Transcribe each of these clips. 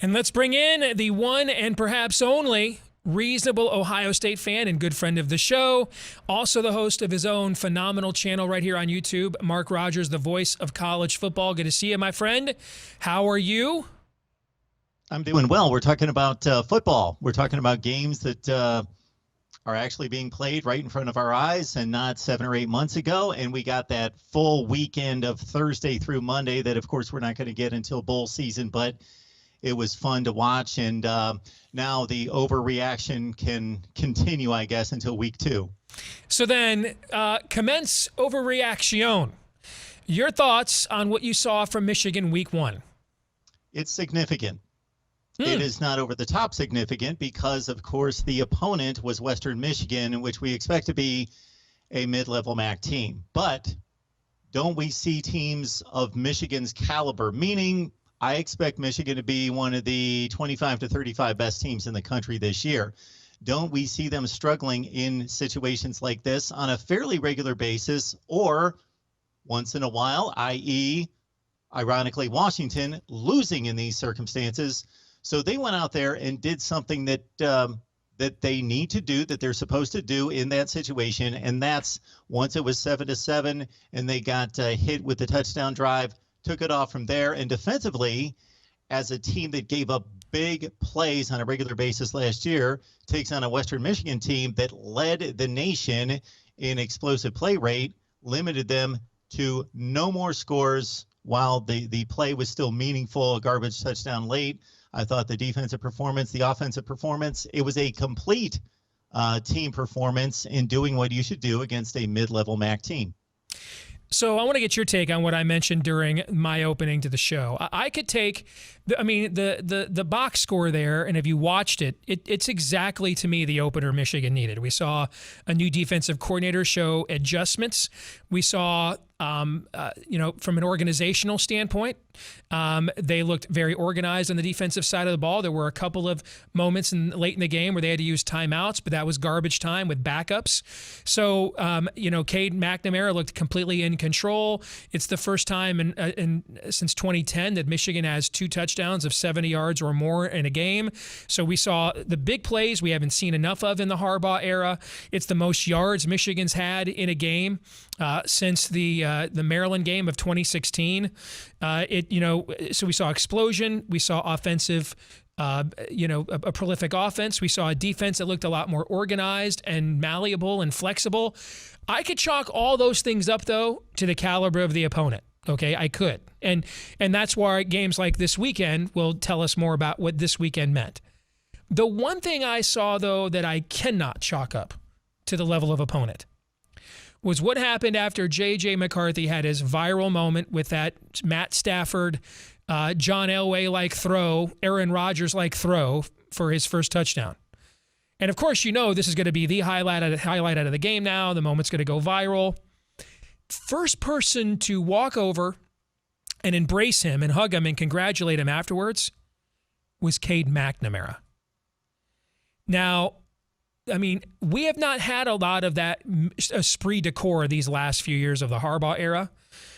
And let's bring in the one and perhaps only reasonable Ohio State fan and good friend of the show, also the host of his own phenomenal channel right here on YouTube, Mark Rogers, the voice of college football. Good to see you, my friend. How are you? I'm doing well. We're talking about football. We're talking about games that are actually being played right in front of our eyes and not 7 or 8 months ago. And we got that full weekend of Thursday through Monday that, of course, we're not going to get until bowl season, but it was fun to watch. And now the overreaction can continue, I guess, until week 2. So then commence overreaction. Your thoughts on what you saw from Michigan week 1? It's significant. It is not over the top significant because, of course, the opponent was Western Michigan, which we expect to be a mid-level MAC team. But don't we see teams of Michigan's caliber, meaning I expect Michigan to be one of the 25 to 35 best teams in the country this year. Don't we see them struggling in situations like this on a fairly regular basis or once in a while, i.e., ironically, Washington losing in these circumstances? So they went out there and did something that that they need to do, that they're supposed to do in that situation, and that's once it was 7-7 and they got hit with the touchdown drive, took it off from there. And defensively, as a team that gave up big plays on a regular basis last year, takes on a Western Michigan team that led the nation in explosive play rate, limited them to no more scores while the play was still meaningful, a garbage touchdown late. I thought the defensive performance, the offensive performance, it was a complete team performance in doing what you should do against a mid-level MAC team. So I want to get your take on what I mentioned during my opening to the show. I could take, the box score there, and if you watched it, it's exactly, to me, the opener Michigan needed. We saw a new defensive coordinator show adjustments. We saw, from an organizational standpoint, they looked very organized on the defensive side of the ball. There were a couple of moments late in the game where they had to use timeouts, but that was garbage time with backups. So, Cade McNamara looked completely in control. It's the first time since 2010 that Michigan has 2 touchdowns of 70 yards or more in a game. So we saw the big plays we haven't seen enough of in the Harbaugh era. It's the most yards Michigan's had in a game since the Maryland game of 2016. So we saw explosion. We saw offensive, a prolific offense. We saw a defense that looked a lot more organized and malleable and flexible. I could chalk all those things up, though, to the caliber of the opponent. Okay, I could. And that's why games like this weekend will tell us more about what this weekend meant. The one thing I saw, though, that I cannot chalk up to the level of opponent was what happened after J.J. McCarthy had his viral moment with that Matt Stafford, John Elway-like throw, Aaron Rodgers-like throw for his first touchdown. And, of course, this is going to be the highlight out of the game now. The moment's going to go viral. First person to walk over and embrace him and hug him and congratulate him afterwards was Cade McNamara. Now, we have not had a lot of that esprit de corps these last few years of the Harbaugh era.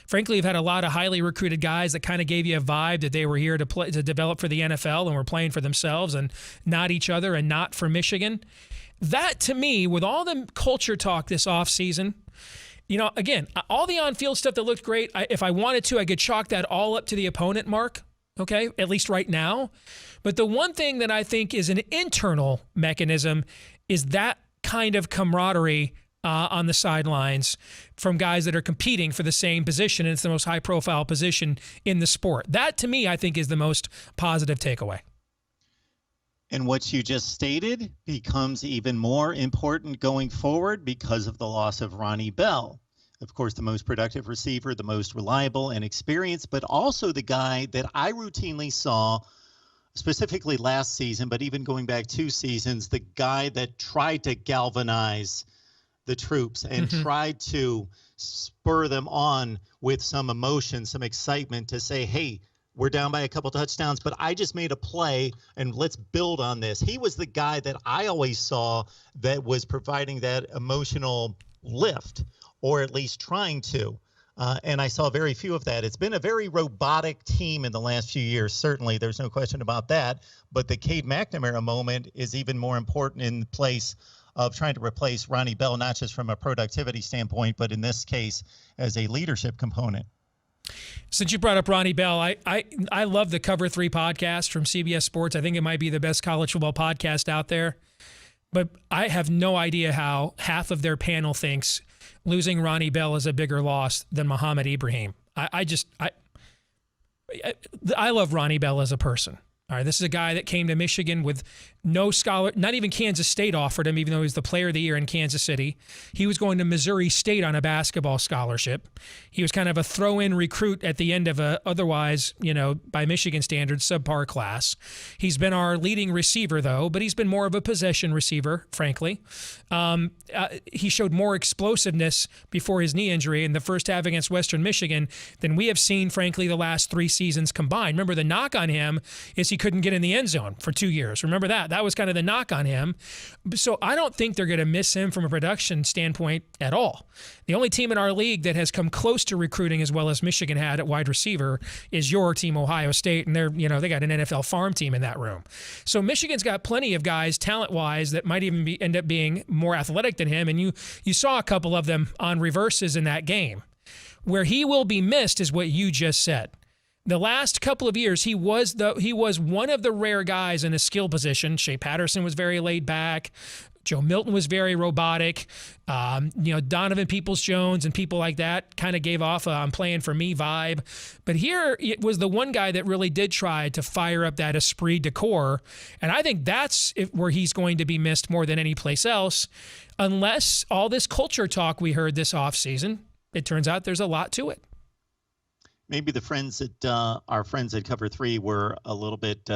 Frankly, we've had a lot of highly recruited guys that kind of gave you a vibe that they were here to develop for the NFL and were playing for themselves and not each other and not for Michigan. That, to me, with all the culture talk this offseason, again, all the on-field stuff that looked great, if I wanted to, I could chalk that all up to the opponent, Mark, okay, at least right now. But the one thing that I think is an internal mechanism is that kind of camaraderie on the sidelines from guys that are competing for the same position, and it's the most high-profile position in the sport. That, to me, I think is the most positive takeaway. And what you just stated becomes even more important going forward because of the loss of Ronnie Bell. Of course, the most productive receiver, the most reliable and experienced, but also the guy that I routinely saw, specifically last season, but even going back 2 seasons, the guy that tried to galvanize the troops and tried to spur them on with some emotion, some excitement to say, hey, we're down by a couple touchdowns, but I just made a play and let's build on this. He was the guy that I always saw that was providing that emotional lift, or at least trying to. And I saw very few of that. It's been a very robotic team in the last few years. Certainly, there's no question about that. But the Cade McNamara moment is even more important in place of trying to replace Ronnie Bell, not just from a productivity standpoint, but in this case, as a leadership component. Since you brought up Ronnie Bell, I love the Cover 3 podcast from CBS Sports. I think it might be the best college football podcast out there. But I have no idea how half of their panel thinks losing Ronnie Bell is a bigger loss than Muhammad Ibrahim. I love Ronnie Bell as a person. All right, this is a guy that came to Michigan with no scholar, not even Kansas State offered him, even though he was the player of the year in Kansas City. He was going to Missouri State on a basketball scholarship. He was kind of a throw-in recruit at the end of a otherwise, by Michigan standards, subpar class. He's been our leading receiver, though, but he's been more of a possession receiver, frankly. He showed more explosiveness before his knee injury in the first half against Western Michigan than we have seen, frankly, the last 3 seasons combined. Remember, the knock on him is he couldn't get in the end zone for 2 years. Remember that? That was kind of the knock on him. So I don't think they're going to miss him from a production standpoint at all. The only team in our league that has come close to recruiting as well as Michigan had at wide receiver is your team, Ohio State, and they got an NFL farm team in that room. So Michigan's got plenty of guys talent-wise that might even end up being more athletic than him, and you saw a couple of them on reverses in that game. Where he will be missed is what you just said. The last couple of years, he was one of the rare guys in a skill position. Shea Patterson was very laid back. Joe Milton was very robotic. Donovan Peoples-Jones and people like that kind of gave off a "I'm playing for me" vibe. But here it was the one guy that really did try to fire up that esprit de corps. And I think that's where he's going to be missed more than any place else, unless all this culture talk we heard this offseason, it turns out there's a lot to it. Maybe the friends that our friends at Cover 3 were a little bit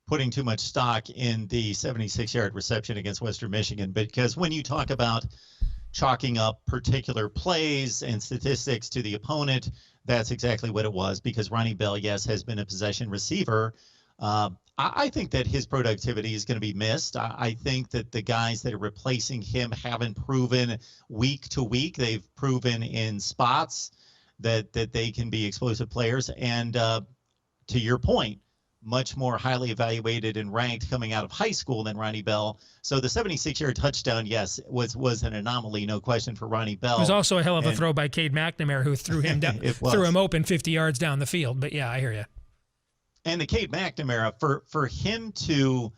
putting too much stock in the 76-yard reception against Western Michigan, because when you talk about chalking up particular plays and statistics to the opponent, that's exactly what it was, because Ronnie Bell, yes, has been a possession receiver. I think that his productivity is going to be missed. I think that the guys that are replacing him haven't proven week to week. They've proven in spots that they can be explosive players. And to your point, much more highly evaluated and ranked coming out of high school than Ronnie Bell. So the 76-yard touchdown, yes, was an anomaly, no question, for Ronnie Bell. It was also a hell of a throw by Cade McNamara, who threw him down, threw him open 50 yards down the field. But yeah, I hear you. And the Cade McNamara, for him to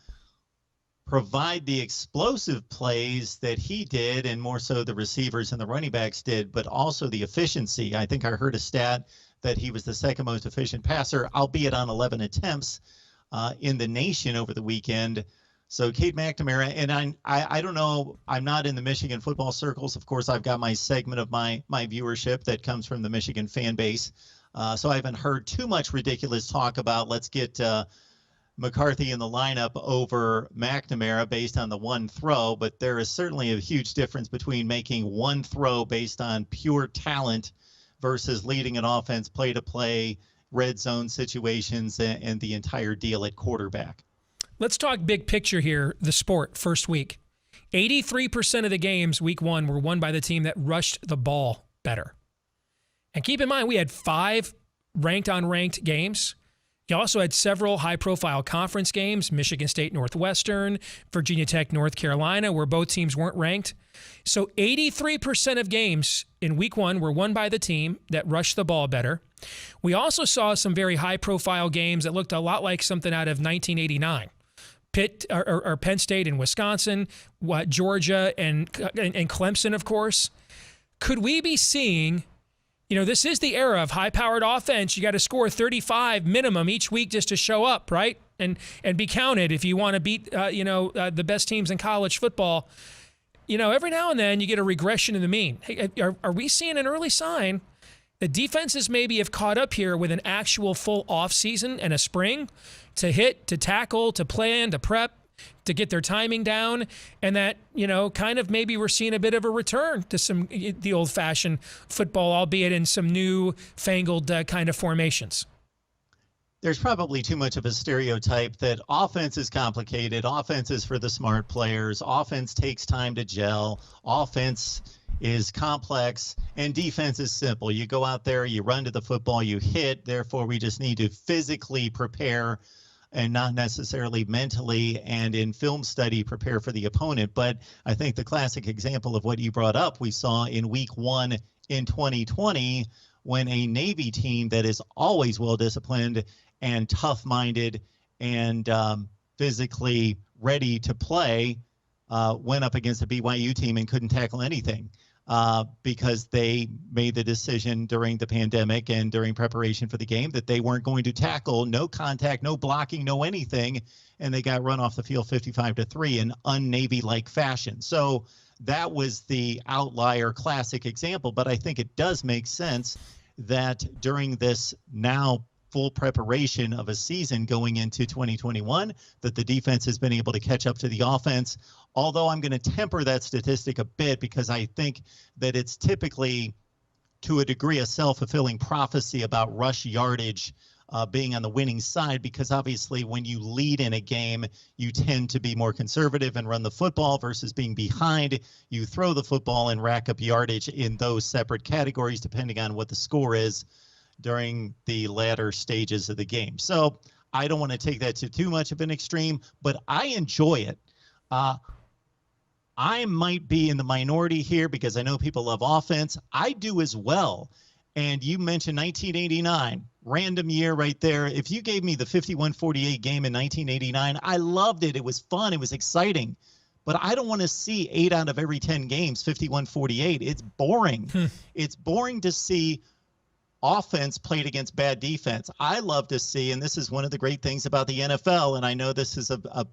provide the explosive plays that he did, and more so the receivers and the running backs did, but also the efficiency. I think I heard a stat that he was the second most efficient passer, albeit on 11 attempts in the nation over the weekend. So Cade McNamara, and I don't know, I'm not in the Michigan football circles. Of course, I've got my segment of my viewership that comes from the Michigan fan base. So I haven't heard too much ridiculous talk about let's get McCarthy in the lineup over McNamara based on the one throw, but there is certainly a huge difference between making one throw based on pure talent versus leading an offense play-to-play, red zone situations, and the entire deal at quarterback. Let's talk big picture here, the sport, first week. 83% of the games week one were won by the team that rushed the ball better. And keep in mind, we had 5 ranked-on-ranked games. You also had several high-profile conference games, Michigan State, Northwestern, Virginia Tech, North Carolina, where both teams weren't ranked. So 83% of games in week one were won by the team that rushed the ball better. We also saw some very high-profile games that looked a lot like something out of 1989. Penn State and Wisconsin, Georgia and Clemson, of course. Could we be seeing... this is the era of high-powered offense. You got to score 35 minimum each week just to show up, right? And be counted if you want to beat, the best teams in college football. Every now and then you get a regression in the mean. Hey, are we seeing an early sign that defenses maybe have caught up here with an actual full offseason and a spring to hit, to tackle, to plan, to prep, to get their timing down, and that, kind of maybe we're seeing a bit of a return to the old-fashioned football, albeit in some new fangled kind of formations? There's probably too much of a stereotype that offense is complicated. Offense is for the smart players. Offense takes time to gel. Offense is complex, and defense is simple. You go out there, you run to the football, you hit. Therefore, we just need to physically prepare and not necessarily mentally and in film study prepare for the opponent. But I think the classic example of what you brought up, we saw in week 1 in 2020 when a Navy team that is always well-disciplined and tough-minded and physically ready to play went up against a BYU team and couldn't tackle anything. Because they made the decision during the pandemic and during preparation for the game that they weren't going to tackle, no contact, no blocking, no anything, and they got run off the field 55-3 in un-Navy-like fashion. So that was the outlier classic example, but I think it does make sense that during this now full preparation of a season going into 2021 that the defense has been able to catch up to the offense. Although I'm going to temper that statistic a bit because I think that it's typically to a degree a self-fulfilling prophecy about rush yardage being on the winning side, because obviously when you lead in a game, you tend to be more conservative and run the football versus being behind. You throw the football and rack up yardage in those separate categories depending on what the score is during the latter stages of the game. So I don't want to take that to too much of an extreme, but I enjoy it. I might be in the minority here because I know people love offense. I do as well. And you mentioned 1989, random year right there. If you gave me the 51-48 game in 1989, I loved it. It was fun. It was exciting. But I don't want to see 8 out of every 10 games 51-48. It's boring. It's boring to see offense played against bad defense. I love to see, and this is one of the great things about the NFL, and I know this is a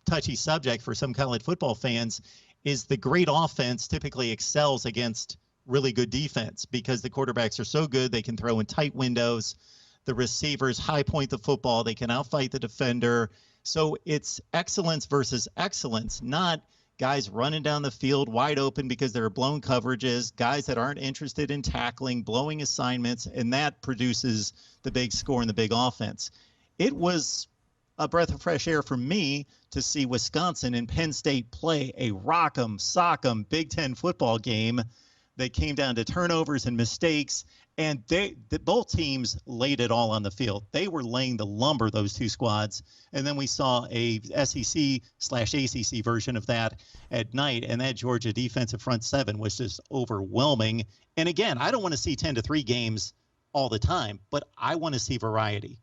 touchy subject for some college football fans, is the great offense typically excels against really good defense because the quarterbacks are so good they can throw in tight windows. The receivers high point the football. They can outfight the defender. So it's excellence versus excellence, not guys running down the field wide open because there are blown coverages, guys that aren't interested in tackling, blowing assignments, and that produces the big score and the big offense. It was a breath of fresh air for me to see Wisconsin and Penn State play a rock'em, sock'em Big Ten football game that came down to turnovers and mistakes, and both teams laid it all on the field. They were laying the lumber, those two squads, and then we saw a SEC/ACC version of that at night, and that Georgia defensive front seven was just overwhelming. And again, I don't want to see 10-3 games all the time, but I want to see variety.